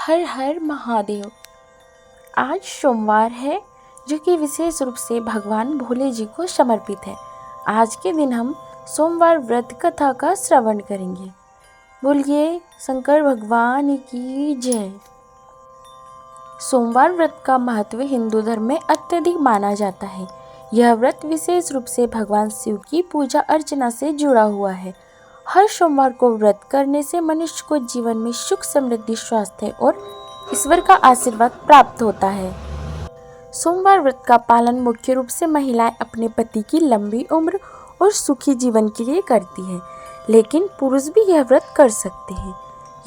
हर हर महादेव। आज सोमवार है जो कि विशेष रूप से भगवान भोले जी को समर्पित है। आज के दिन हम सोमवार व्रत कथा का श्रवण करेंगे। बोलिए शंकर भगवान की जय। सोमवार व्रत का महत्व हिंदू धर्म में अत्यधिक माना जाता है। यह व्रत विशेष रूप से भगवान शिव की पूजा अर्चना से जुड़ा हुआ है। हर सोमवार को व्रत करने से मनुष्य को जीवन में सुख, समृद्धि, स्वास्थ्य और ईश्वर का आशीर्वाद प्राप्त होता है। सोमवार व्रत का पालन मुख्य रूप से महिलाएं अपने पति की लंबी उम्र और सुखी जीवन के लिए करती है, लेकिन पुरुष भी यह व्रत कर सकते हैं।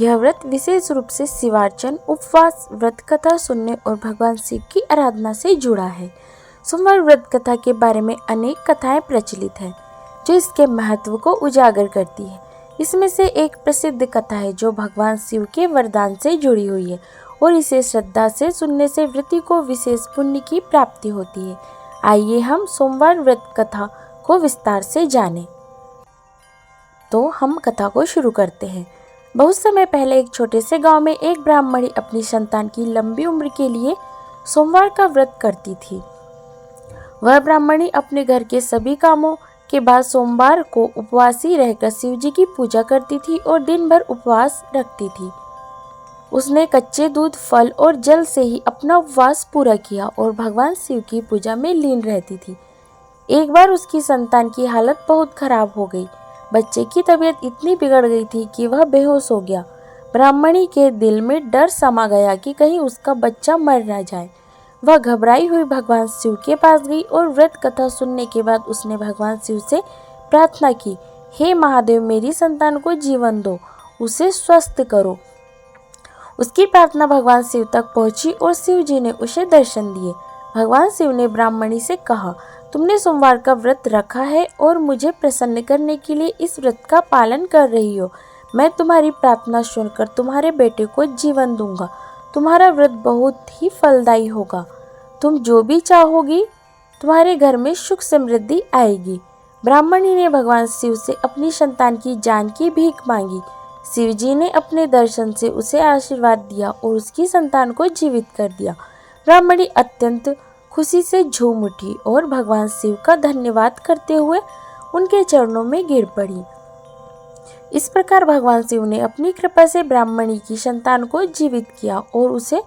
यह व्रत विशेष रूप से शिवार्चन, उपवास, व्रत कथा सुनने और भगवान शिव की आराधना से जुड़ा है। सोमवार व्रत कथा के बारे में अनेक कथाएं प्रचलित हैं जो इसके महत्व को उजागर करती है। इसमें से एक प्रसिद्ध कथा है जो भगवान शिव के वरदान से जुड़ी हुई है और इसे श्रद्धा से सुनने से व्रती को विशेष पुण्य की प्राप्ति होती है। आइए हम सोमवार व्रत कथा को विस्तार से जानें। तो हम कथा को शुरू करते हैं। बहुत समय पहले एक छोटे से गांव में एक ब्राह्मणी अपनी संतान की लंबी उम्र के लिए सोमवार का व्रत करती थी। वह ब्राह्मणी अपने घर के सभी कामों के बाद सोमवार को उपवासी रहकर शिव जी की पूजा करती थी और दिन भर उपवास रखती थी। उसने कच्चे दूध, फल और जल से ही अपना उपवास पूरा किया और भगवान शिव की पूजा में लीन रहती थी। एक बार उसकी संतान की हालत बहुत खराब हो गई। बच्चे की तबीयत इतनी बिगड़ गई थी कि वह बेहोश हो गया। ब्राह्मणी के दिल में डर समा गया कि कहीं उसका बच्चा मर न जाए। वह घबराई हुई भगवान शिव के पास गई और व्रत कथा सुनने के बाद उसने भगवान शिव से प्रार्थना की, हे महादेव, मेरी संतान को जीवन दो, उसे स्वस्थ करो। उसकी प्रार्थना भगवान शिव तक पहुंची और शिव जी ने उसे दर्शन दिए। भगवान शिव ने ब्राह्मणी से कहा, तुमने सोमवार का व्रत रखा है और मुझे प्रसन्न करने के लिए इस व्रत का पालन कर रही हो। मैं तुम्हारी प्रार्थना सुनकर तुम्हारे बेटे को जीवन दूंगा। तुम्हारा व्रत बहुत ही फलदायी होगा। तुम जो भी चाहोगी तुम्हारे घर में सुख समृद्धि आएगी। ब्राह्मणी ने भगवान शिव से अपनी संतान की जान की भीख मांगी। शिव जी ने अपने दर्शन से उसे आशीर्वाद दिया और उसकी संतान को जीवित कर दिया। ब्राह्मणी अत्यंत खुशी से झूम उठी और भगवान शिव का धन्यवाद करते हुए उनके चरणों में गिर पड़ी। इस प्रकार भगवान शिव ने अपनी कृपा से ब्राह्मणी की संतान को जीवित किया और उसे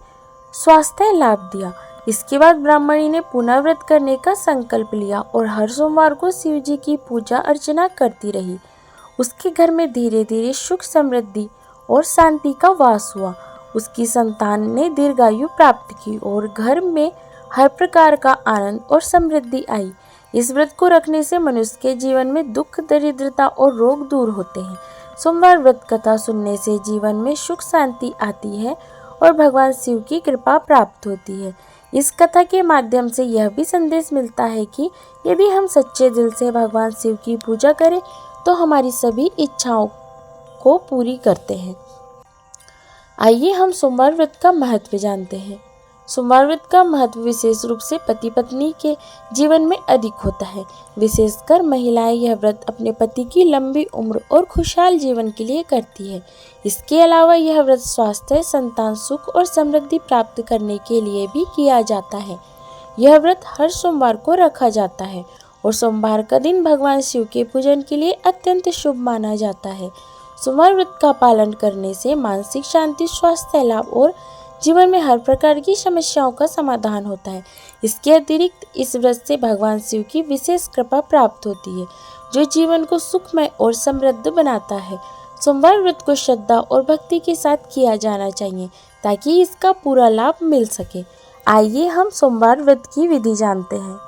स्वास्थ्य लाभ दिया। इसके बाद ब्राह्मणी ने पुनः व्रत करने का संकल्प लिया और हर सोमवार को शिव जी की पूजा अर्चना करती रही। उसके घर में धीरे धीरे सुख, समृद्धि और शांति का वास हुआ। उसकी संतान ने दीर्घायु प्राप्त की और घर में हर प्रकार का आनंद और समृद्धि आई। इस व्रत को रखने से मनुष्य के जीवन में दुख, दरिद्रता और रोग दूर होते हैं। सोमवार व्रत कथा सुनने से जीवन में सुख, शांति आती है और भगवान शिव की कृपा प्राप्त होती है। इस कथा के माध्यम से यह भी संदेश मिलता है कि यदि हम सच्चे दिल से भगवान शिव की पूजा करें तो हमारी सभी इच्छाओं को पूरी करते हैं। आइए हम सोमवार व्रत का महत्व जानते हैं। सोमवार व्रत का महत्व विशेष रूप से पति पत्नी के जीवन में अधिक होता है। विशेषकर महिलाएं यह व्रत अपने पति की लंबी उम्र और खुशहाल जीवन के लिए करती है। इसके अलावा यह व्रत स्वास्थ्य, संतान सुख और समृद्धि प्राप्त करने के लिए भी किया जाता है। यह व्रत हर सोमवार को रखा जाता है और सोमवार का दिन भगवान शिव के पूजन के लिए अत्यंत शुभ माना जाता है। सोमवार व्रत का पालन करने से मानसिक शांति, स्वास्थ्य लाभ और जीवन में हर प्रकार की समस्याओं का समाधान होता है। इसके अतिरिक्त इस व्रत से भगवान शिव की विशेष कृपा प्राप्त होती है जो जीवन को सुखमय और समृद्ध बनाता है। सोमवार व्रत को श्रद्धा और भक्ति के साथ किया जाना चाहिए ताकि इसका पूरा लाभ मिल सके। आइए हम सोमवार व्रत की विधि जानते हैं।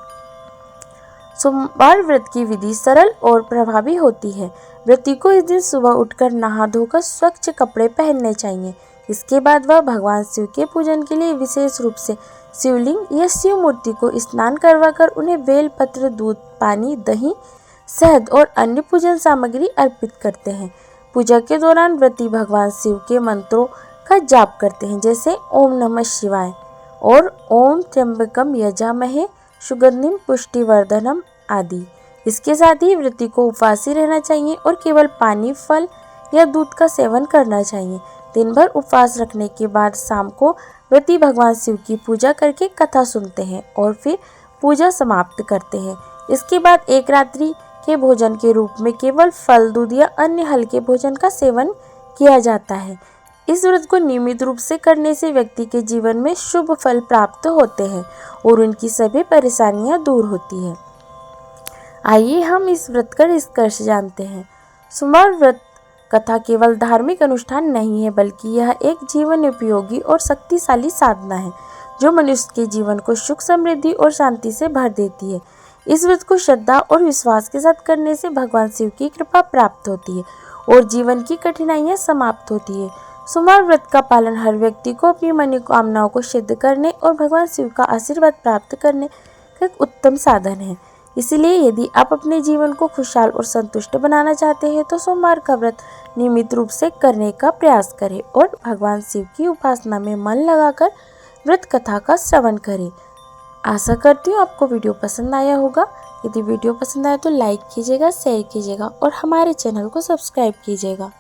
सोमवार व्रत की विधि सरल और प्रभावी होती है। व्रती को इस दिन सुबह उठकर नहा धोकर स्वच्छ कपड़े पहनने चाहिए। इसके बाद वह भगवान शिव के पूजन के लिए विशेष रूप से शिवलिंग या शिव मूर्ति को स्नान करवाकर उन्हें बेल पत्र, दूध, पानी, दही, शहद और अन्य पूजन सामग्री अर्पित करते हैं। पूजा के दौरान व्रती भगवान शिव के मंत्रों का जाप करते हैं, जैसे ओम नमः शिवाय और ओम त्र्यंबकम यजामहे सुगंधिम पुष्टिवर्धनम आदि। इसके साथ ही व्रती को उपवासी रहना चाहिए और केवल पानी, फल या दूध का सेवन करना चाहिए। दिन भर उपवास रखने के बाद शाम को व्रती भगवान शिव की पूजा करके कथा सुनते हैं और फिर पूजा समाप्त करते हैं। इसके बाद एक रात्रि के भोजन के रूप में केवल फल, दूध या अन्य हल्के भोजन का सेवन किया जाता है। इस व्रत को नियमित रूप से करने से व्यक्ति के जीवन में शुभ फल प्राप्त होते हैं और उनकी सभी परेशानियां दूर होती हैं। आइए हम इस व्रत का निष्कर्ष जानते हैं। सोमवार व्रत कथा केवल धार्मिक अनुष्ठान नहीं है, बल्कि यह एक जीवन उपयोगी और शक्तिशाली साधना है जो मनुष्य के जीवन को सुख, समृद्धि और शांति से भर देती है। इस व्रत को श्रद्धा और विश्वास के साथ करने से भगवान शिव की कृपा प्राप्त होती है और जीवन की कठिनाइयां समाप्त होती है। सोमवार व्रत का पालन हर व्यक्ति को अपनी मनोकामनाओं को सिद्ध करने और भगवान शिव का आशीर्वाद प्राप्त करने का एक उत्तम साधन है। इसलिए यदि आप अपने जीवन को खुशहाल और संतुष्ट बनाना चाहते हैं तो सोमवार का व्रत नियमित रूप से करने का प्रयास करें और भगवान शिव की उपासना में मन लगाकर व्रत कथा का श्रवण करें। आशा करती हूँ आपको वीडियो पसंद आया होगा। यदि वीडियो पसंद आया तो लाइक कीजिएगा, शेयर कीजिएगा और हमारे चैनल को सब्सक्राइब कीजिएगा।